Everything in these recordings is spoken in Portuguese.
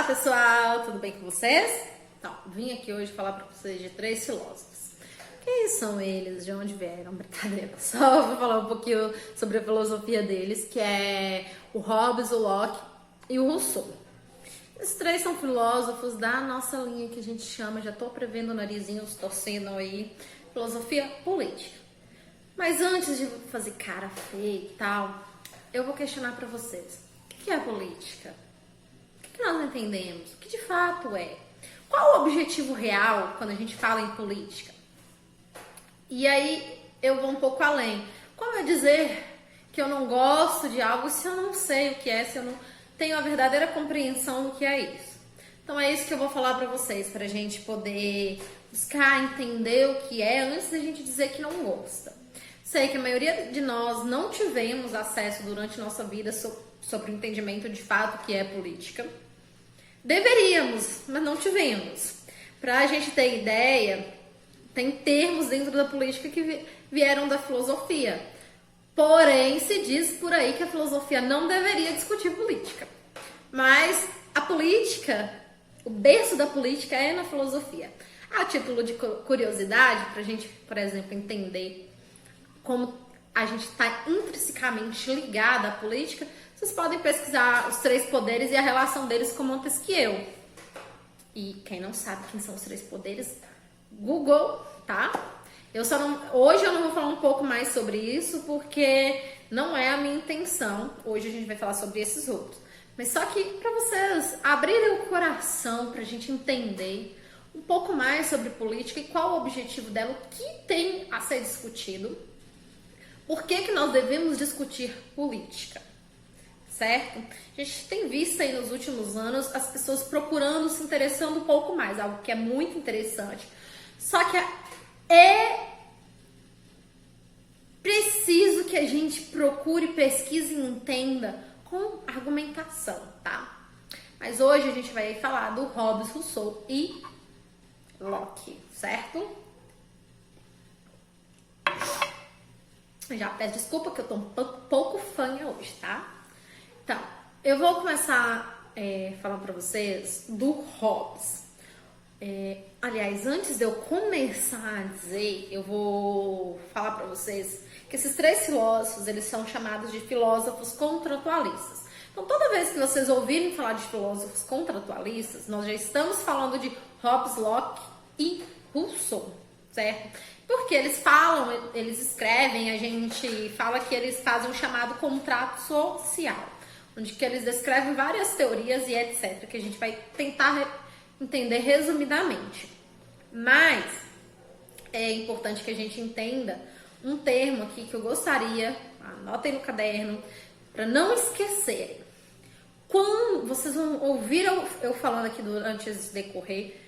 Olá pessoal, tudo bem com vocês? Então, vim aqui hoje falar para vocês de 3 filósofos. Quem são eles? De onde vieram? Brincadeira. Só vou falar um pouquinho sobre a filosofia deles, que é o Hobbes, o Locke e o Rousseau. Esses 3 são filósofos da nossa linha que a gente chama, já tô prevendo o narizinho, torcendo aí, filosofia política. Mas antes de fazer cara feia e tal, eu vou questionar para vocês. O que é a política? O que nós não entendemos? O que de fato é? Qual o objetivo real quando a gente fala em política? E aí eu vou um pouco além. Como é dizer que eu não gosto de algo se eu não sei o que é, se eu não tenho a verdadeira compreensão do que é isso? Então é isso que eu vou falar para vocês, para a gente poder buscar entender o que é antes da gente dizer que não gosta. Sei que a maioria de nós não tivemos acesso durante nossa vida sobre o entendimento de fato que é política. Deveríamos, mas não tivemos. Para a gente ter ideia, tem termos dentro da política que vieram da filosofia. Porém, se diz por aí que a filosofia não deveria discutir política. Mas a política, o berço da política é na filosofia. A título de curiosidade, para a gente, por exemplo, entender como a gente está intrinsecamente ligada à política, vocês podem pesquisar os 3 poderes e a relação deles com Montesquieu. E quem não sabe quem são os 3 poderes, Google, tá? Hoje eu não vou falar um pouco mais sobre isso, porque não é a minha intenção. Hoje a gente vai falar sobre esses outros. Mas só que para vocês abrirem o coração, para a gente entender um pouco mais sobre política e qual o objetivo dela, o que tem a ser discutido, por que nós devemos discutir política. Certo? A gente tem visto aí nos últimos anos as pessoas procurando, se interessando um pouco mais, algo que é muito interessante. Só que é preciso que a gente procure, pesquise e entenda com argumentação, tá? Mas hoje a gente vai falar do Hobbes, Rousseau e Locke, certo? Já peço desculpa que eu tô um pouco fanha hoje, tá? Então, eu vou começar falando para vocês do Hobbes. Aliás, antes de eu começar a dizer, eu vou falar para vocês que esses 3 filósofos, eles são chamados de filósofos contratualistas. Então, toda vez que vocês ouvirem falar de filósofos contratualistas, nós já estamos falando de Hobbes, Locke e Rousseau, certo? Porque eles falam, eles escrevem, a gente fala que eles fazem um chamado contrato social, onde que eles descrevem várias teorias e etc, que a gente vai tentar entender resumidamente. Mas é importante que a gente entenda um termo aqui que eu gostaria, anotem no caderno, para não esquecerem. Quando vocês vão ouvir eu falando aqui durante esse decorrer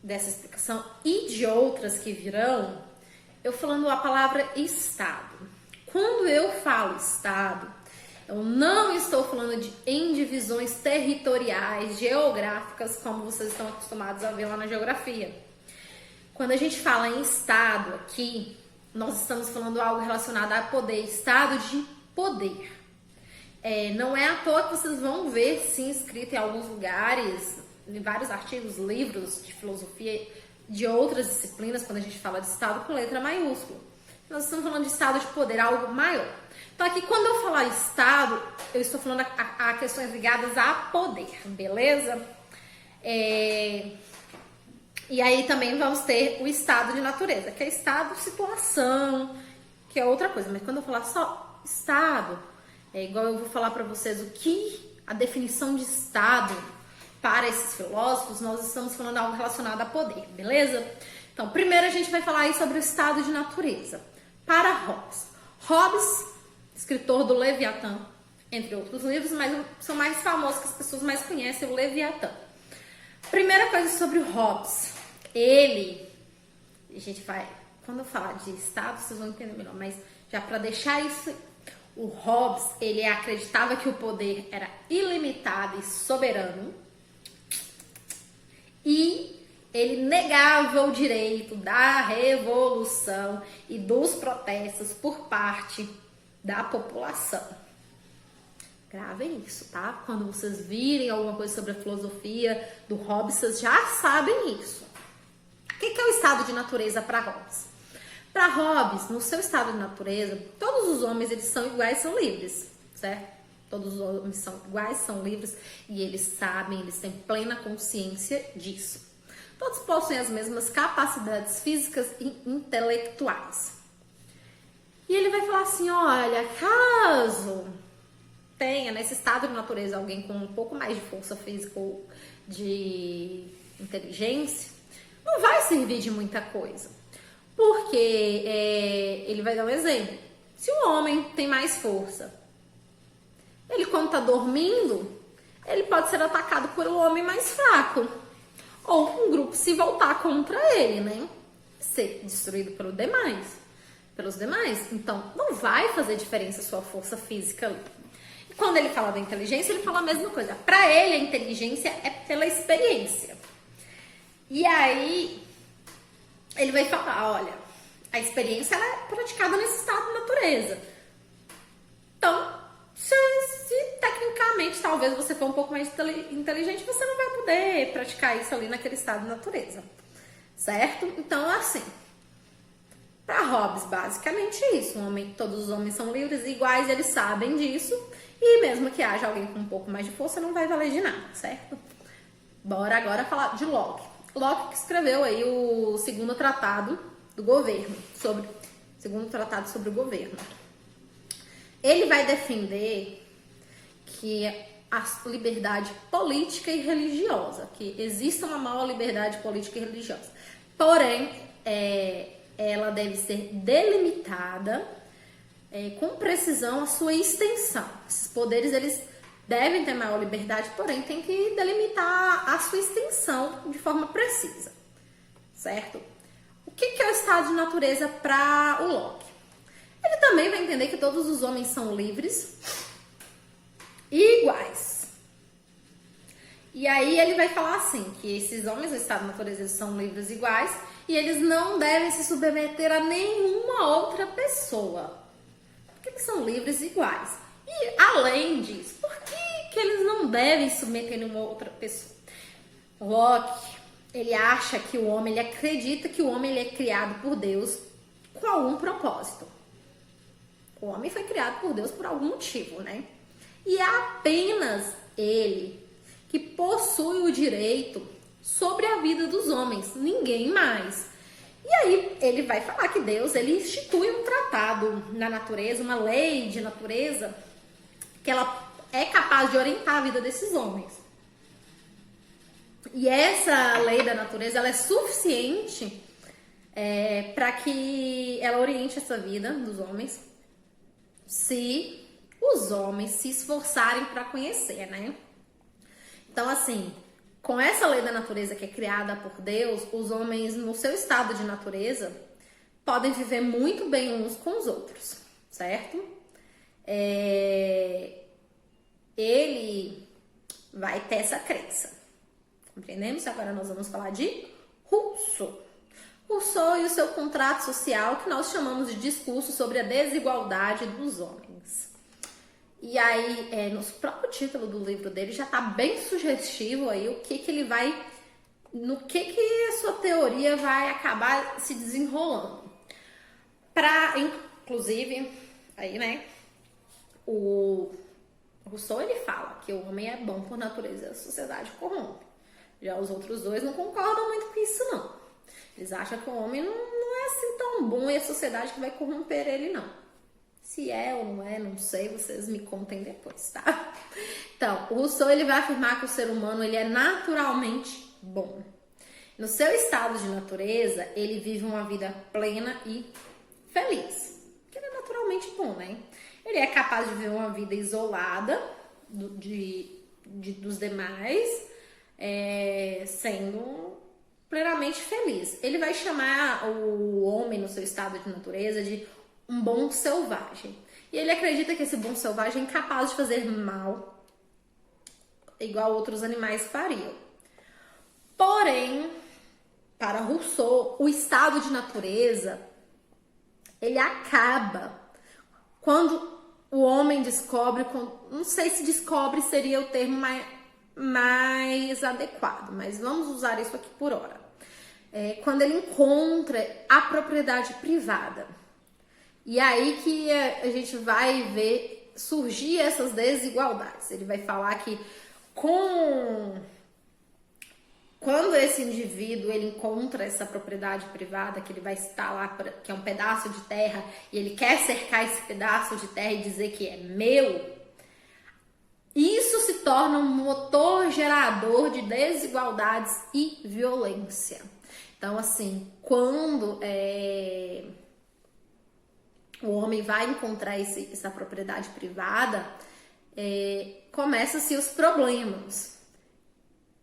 dessa explicação e de outras que virão, eu falando a palavra Estado. Quando eu falo Estado, eu não estou falando em divisões territoriais, geográficas, como vocês estão acostumados a ver lá na geografia. Quando a gente fala em Estado aqui, nós estamos falando algo relacionado a poder, Estado de poder. Não é à toa que vocês vão ver, sim, escrito em alguns lugares, em vários artigos, livros de filosofia, de outras disciplinas, quando a gente fala de Estado com letra maiúscula. Nós estamos falando de Estado de poder, algo maior. Então aqui, quando eu falar Estado, eu estou falando a questões ligadas a poder, beleza? E aí também vamos ter o estado de natureza, que é estado de situação, que é outra coisa. Mas quando eu falar só Estado, é igual eu vou falar para vocês o que a definição de Estado para esses filósofos, nós estamos falando algo relacionado a poder, beleza? Então, primeiro a gente vai falar aí sobre o estado de natureza. Para Hobbes. Hobbes, escritor do Leviatã, entre outros livros, mas o mais famoso que as pessoas mais conhecem é o Leviatã. Primeira coisa sobre o Hobbes. A gente vai, quando eu falar de estado, vocês vão entender melhor, mas já para deixar isso, o Hobbes, ele acreditava que o poder era ilimitado e soberano, e ele negava o direito da revolução e dos protestos por parte da população. Gravem isso, tá? Quando vocês virem alguma coisa sobre a filosofia do Hobbes, vocês já sabem isso. O que é o estado de natureza para Hobbes? Para Hobbes, no seu estado de natureza, todos os homens eles são iguais, são livres, certo? Todos os homens são iguais, são livres e eles sabem, eles têm plena consciência disso. Todos possuem as mesmas capacidades físicas e intelectuais. E ele vai falar assim, olha, caso tenha nesse estado de natureza alguém com um pouco mais de força física ou de inteligência, não vai servir de muita coisa. Porque ele vai dar um exemplo. Se o homem tem mais força, ele quando está dormindo, ele pode ser atacado por um homem mais fraco. Ou um grupo se voltar contra ele, né? Ser destruído pelos demais. Então, não vai fazer diferença a sua força física ali. E quando ele fala da inteligência, ele fala a mesma coisa. Para ele, a inteligência é pela experiência. E aí, ele vai falar, olha, a experiência ela é praticada nesse estado de natureza. Então, se tecnicamente talvez você for um pouco mais inteligente, você não vai poder praticar isso ali naquele estado de natureza, certo? Então, assim, para Hobbes, basicamente isso. Todos os homens são livres e iguais, eles sabem disso. E mesmo que haja alguém com um pouco mais de força, não vai valer de nada, certo? Bora agora falar de Locke. Locke que escreveu aí o segundo tratado do governo, sobre o governo. Ele vai defender que a liberdade política e religiosa, que exista uma maior liberdade política e religiosa. Porém, ela deve ser delimitada com precisão a sua extensão. Esses poderes, eles devem ter maior liberdade, porém tem que delimitar a sua extensão de forma precisa, certo? O que é o estado de natureza para o Locke? Ele também vai entender que todos os homens são livres e iguais. E aí ele vai falar assim, que esses homens no estado de natureza eles são livres e iguais e eles não devem se submeter a nenhuma outra pessoa. Porque eles são livres e iguais. E além disso, por que eles não devem se submeter a nenhuma outra pessoa? Locke, ele acha que o homem, ele acredita que o homem ele é criado por Deus com algum propósito. O homem foi criado por Deus por algum motivo, né? E é apenas ele que possui o direito sobre a vida dos homens, ninguém mais. E aí ele vai falar que Deus, ele institui um tratado na natureza, uma lei de natureza, que ela é capaz de orientar a vida desses homens. E essa lei da natureza, ela é suficiente para que ela oriente essa vida dos homens, se os homens se esforçarem para conhecer, né? Então, assim, com essa lei da natureza que é criada por Deus, os homens, no seu estado de natureza, podem viver muito bem uns com os outros, certo? Ele vai ter essa crença. Compreendemos? Agora nós vamos falar de Rousseau. Rousseau e o seu contrato social, que nós chamamos de discurso sobre a desigualdade dos homens. E aí, no próprio título do livro dele, já está bem sugestivo aí o que ele vai, no que a sua teoria vai acabar se desenrolando. Inclusive, aí, né, o Rousseau, ele fala que o homem é bom por natureza e a sociedade corrompe. Já os outros dois não concordam muito com isso, não. Eles acham que o homem não é assim tão bom e a sociedade que vai corromper ele, não. Se é ou não é, não sei, vocês me contem depois, tá? Então, o Rousseau, ele vai afirmar que o ser humano, ele é naturalmente bom. No seu estado de natureza, ele vive uma vida plena e feliz. Que ele é naturalmente bom, né? Ele é capaz de viver uma vida isolada dos demais, sendo plenamente feliz. Ele vai chamar o homem no seu estado de natureza de um bom selvagem. E ele acredita que esse bom selvagem é incapaz de fazer mal, igual outros animais fariam. Porém, para Rousseau, o estado de natureza, ele acaba quando o homem descobre, não sei se descobre seria o termo mais adequado, mas vamos usar isso aqui por hora. Quando ele encontra a propriedade privada. E aí que a gente vai ver surgir essas desigualdades. Ele vai falar que quando esse indivíduo ele encontra essa propriedade privada, que ele vai estar lá, que é um pedaço de terra, e ele quer cercar esse pedaço de terra e dizer que é meu, isso se torna um motor gerador de desigualdades e violência. Então, assim, quando o homem vai encontrar essa propriedade privada, começam-se os problemas.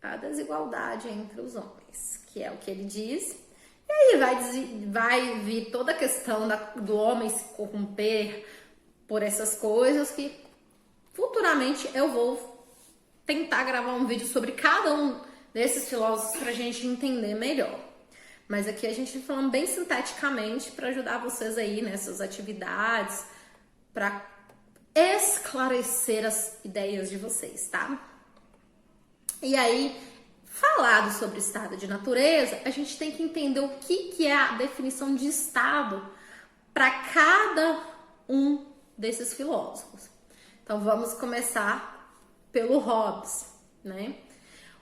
A desigualdade entre os homens, que é o que ele diz. E aí vai vir toda a questão do homem se corromper por essas coisas, que futuramente eu vou tentar gravar um vídeo sobre cada um desses filósofos para a gente entender melhor. Mas aqui a gente tá falando bem sinteticamente para ajudar vocês aí nessas atividades, para esclarecer as ideias de vocês, tá? E aí, falado sobre estado de natureza, a gente tem que entender o que é a definição de estado para cada um desses filósofos. Então, vamos começar pelo Hobbes, né?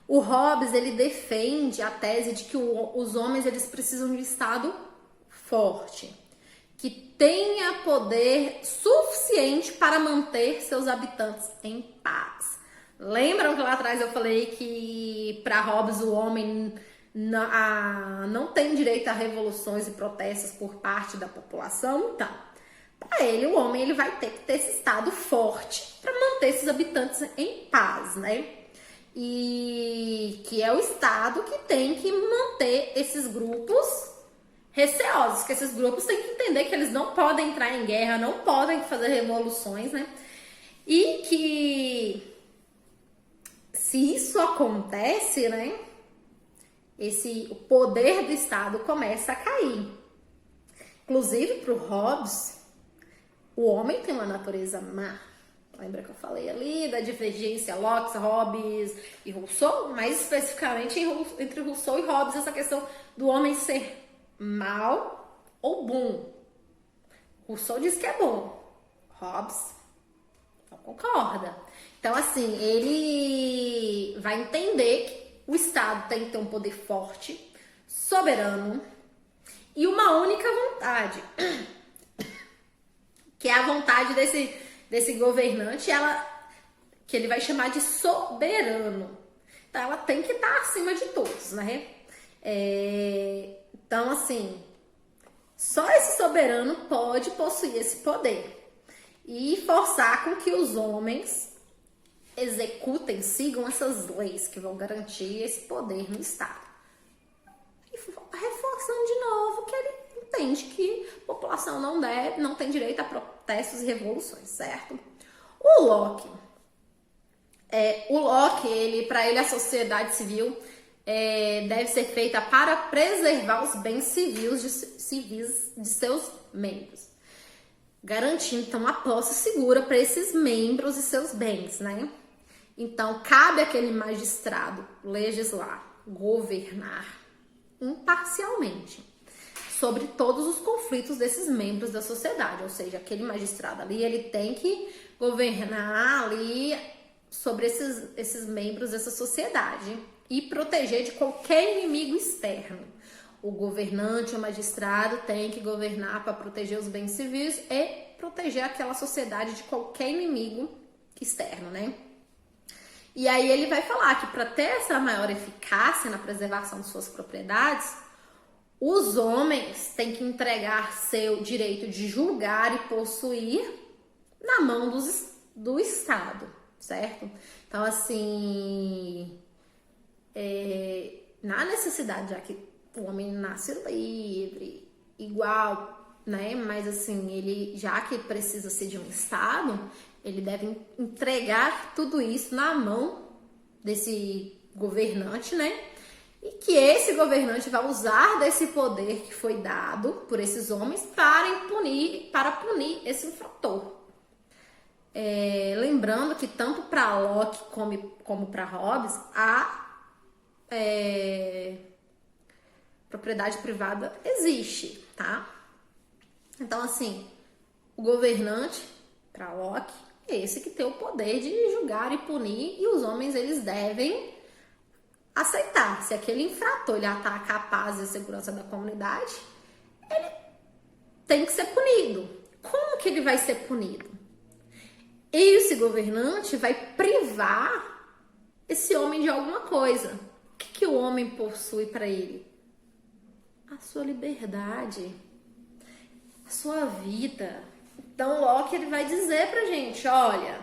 O Hobbes, ele defende a tese de que os homens eles precisam de um estado forte, que tenha poder suficiente para manter seus habitantes em paz. Lembram que lá atrás eu falei que para Hobbes o homem não tem direito a revoluções e protestos por parte da população? Então, para ele, o homem ele vai ter que ter esse estado forte para manter esses habitantes em paz, né? E que é o estado que tem que manter esses grupos receosos, que esses grupos têm que entender que eles não podem entrar em guerra, não podem fazer revoluções, né? E que se isso acontece, né, o poder do Estado começa a cair. Inclusive, para o Hobbes, o homem tem uma natureza má. Lembra que eu falei ali da divergência Locke, Hobbes e Rousseau? Mais especificamente entre Rousseau e Hobbes, essa questão do homem ser mal ou bom. Rousseau diz que é bom. Hobbes não concorda. Então, assim, ele vai entender que o Estado tem que ter um poder forte, soberano e uma única vontade, que é a vontade desse governante, que ele vai chamar de soberano. Então, ela tem que estar acima de todos, né? Então, assim, só esse soberano pode possuir esse poder e forçar com que os homens executem, sigam essas leis que vão garantir esse poder no Estado. E reforçando de novo que ele entende que a população não tem direito a protestos e revoluções, certo? O Locke, para ele a sociedade civil deve ser feita para preservar os bens civis de seus membros, garantindo então a posse segura para esses membros e seus bens, né? Então, cabe àquele magistrado legislar, governar imparcialmente sobre todos os conflitos desses membros da sociedade. Ou seja, aquele magistrado ali, ele tem que governar ali sobre esses membros dessa sociedade e proteger de qualquer inimigo externo. O governante, o magistrado tem que governar para proteger os bens civis e proteger aquela sociedade de qualquer inimigo externo, né? E aí ele vai falar que para ter essa maior eficácia na preservação de suas propriedades, os homens têm que entregar seu direito de julgar e possuir na mão do Estado, certo? Então, assim, na necessidade, já que o homem nasce livre, igual, né? Mas assim, ele, já que precisa ser de um Estado, ele deve entregar tudo isso na mão desse governante, né? E que esse governante vai usar desse poder que foi dado por esses homens para punir esse infrator. Lembrando que tanto para Locke como para Hobbes, a propriedade privada existe, tá? Então, assim, o governante, para Locke, é esse que tem o poder de julgar e punir, e os homens, eles devem aceitar. Se aquele infrator ele ataca a paz e a segurança da comunidade, ele tem que ser punido. Como que ele vai ser punido? Esse governante vai privar esse homem de alguma coisa. O que o homem possui para ele? A sua liberdade, a sua vida. Então Locke ele vai dizer pra gente, olha,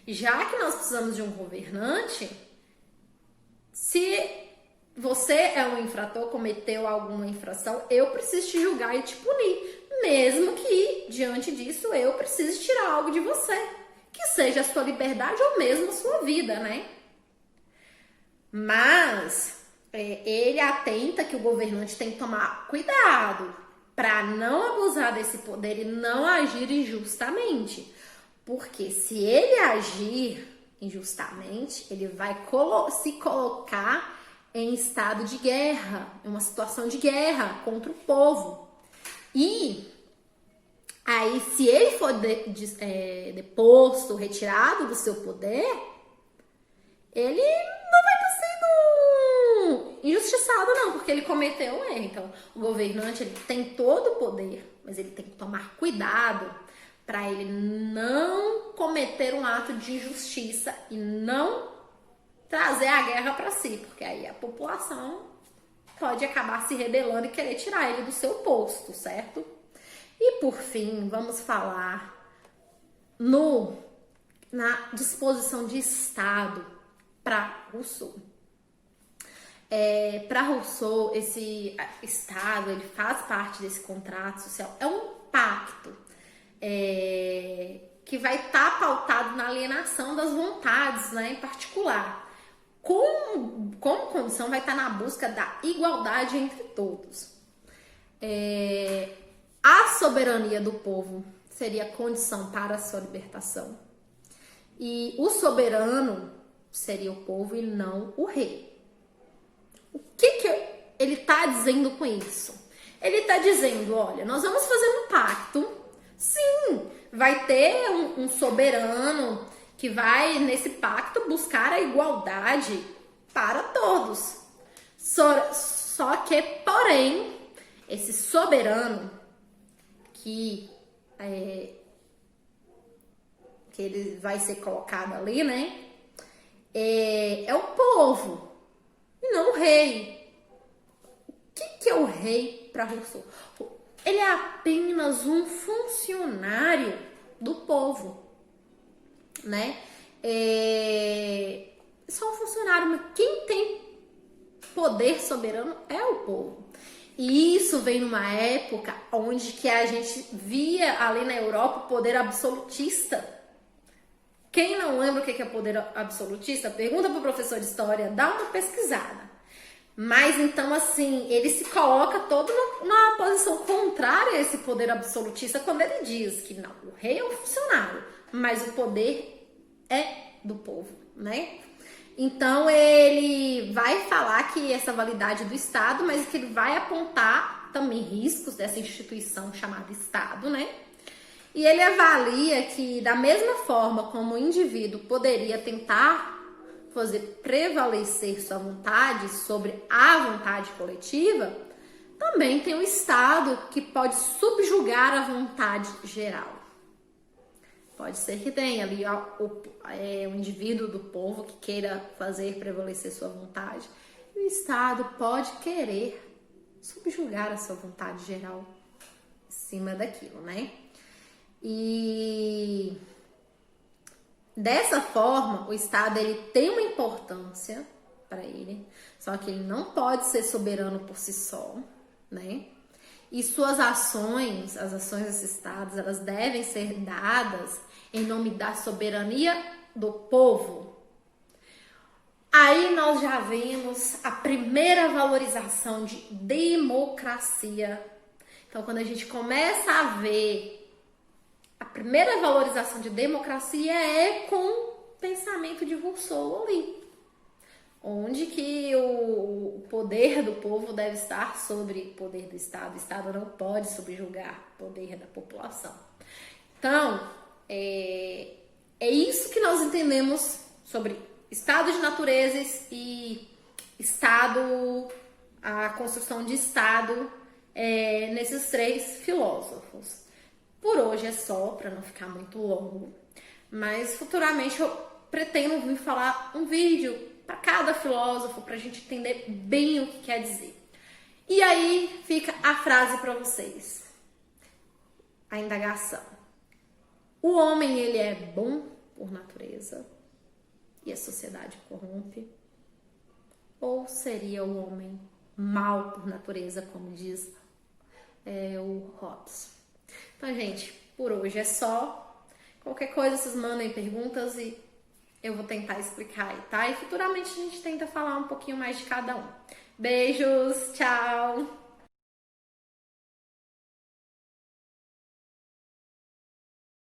já que nós precisamos de um governante, se você é um infrator, cometeu alguma infração, eu preciso te julgar e te punir, mesmo que diante disso eu precise tirar algo de você, que seja a sua liberdade ou mesmo a sua vida, né? Mas ele atenta que o governante tem que tomar cuidado para não abusar desse poder e não agir injustamente. Porque se ele agir injustamente, ele vai se colocar em estado de guerra, em uma situação de guerra contra o povo. E aí, se ele for deposto, retirado do seu poder, ele não vai estar sendo injustiçado, não, porque ele cometeu um erro. Então, o governante ele tem todo o poder, mas ele tem que tomar cuidado para ele não cometer um ato de injustiça e não trazer a guerra para si, porque aí a população pode acabar se rebelando e querer tirar ele do seu posto, certo? E por fim, vamos falar na disposição de Estado para Rousseau. Para Rousseau, esse Estado ele faz parte desse contrato social, é um pacto que vai estar pautado na alienação das vontades, né, em particular. Como condição vai estar na busca da igualdade entre todos. A soberania do povo seria condição para a sua libertação. E o soberano seria o povo e não o rei. O que ele está dizendo com isso? Ele está dizendo, olha, nós vamos fazer um pacto. Sim, vai ter um soberano que vai, nesse pacto, buscar a igualdade para todos. Só que, porém, esse soberano que ele vai ser colocado ali, né? É o povo e não o rei. O que é o rei para Rousseau? Ele é apenas um funcionário do povo, né? Só um funcionário, mas quem tem poder soberano é o povo. E isso vem numa época onde que a gente via ali na Europa o poder absolutista. Quem não lembra o que é poder absolutista, pergunta para o professor de história, dá uma pesquisada. Mas então, assim, ele se coloca todo numa posição contrária a esse poder absolutista quando ele diz que não, o rei é um funcionário, mas o poder é do povo, né? Então, ele vai falar que essa validade do Estado, mas que ele vai apontar também riscos dessa instituição chamada Estado, né? E ele avalia que, da mesma forma como o indivíduo poderia tentar fazer prevalecer sua vontade sobre a vontade coletiva, também tem o Estado que pode subjugar a vontade geral. Pode ser que tenha ali o indivíduo do povo que queira fazer prevalecer sua vontade. E o Estado pode querer subjugar a sua vontade geral em cima daquilo, né? E dessa forma, o Estado ele tem uma importância para ele, só que ele não pode ser soberano por si só, né? E suas ações, as ações desses Estados, elas devem ser dadas em nome da soberania do povo. Aí nós já vemos a primeira valorização de democracia. Então, quando a gente começa a ver A primeira valorização de democracia é com pensamento de Rousseau ali, onde que o poder do povo deve estar sobre o poder do Estado. O Estado não pode subjugar o poder da população. Então, é isso que nós entendemos sobre estado de naturezas e Estado, a construção de Estado nesses três filósofos. Por hoje é só, para não ficar muito longo, mas futuramente eu pretendo vir falar um vídeo para cada filósofo, para a gente entender bem o que quer dizer. E aí fica a frase para vocês, a indagação. O homem, ele é bom por natureza e a sociedade corrompe? Ou seria o homem mal por natureza, como diz o Hobbes? Então, gente, por hoje é só. Qualquer coisa, vocês mandem perguntas e eu vou tentar explicar aí, tá? E futuramente a gente tenta falar um pouquinho mais de cada um. Beijos, tchau!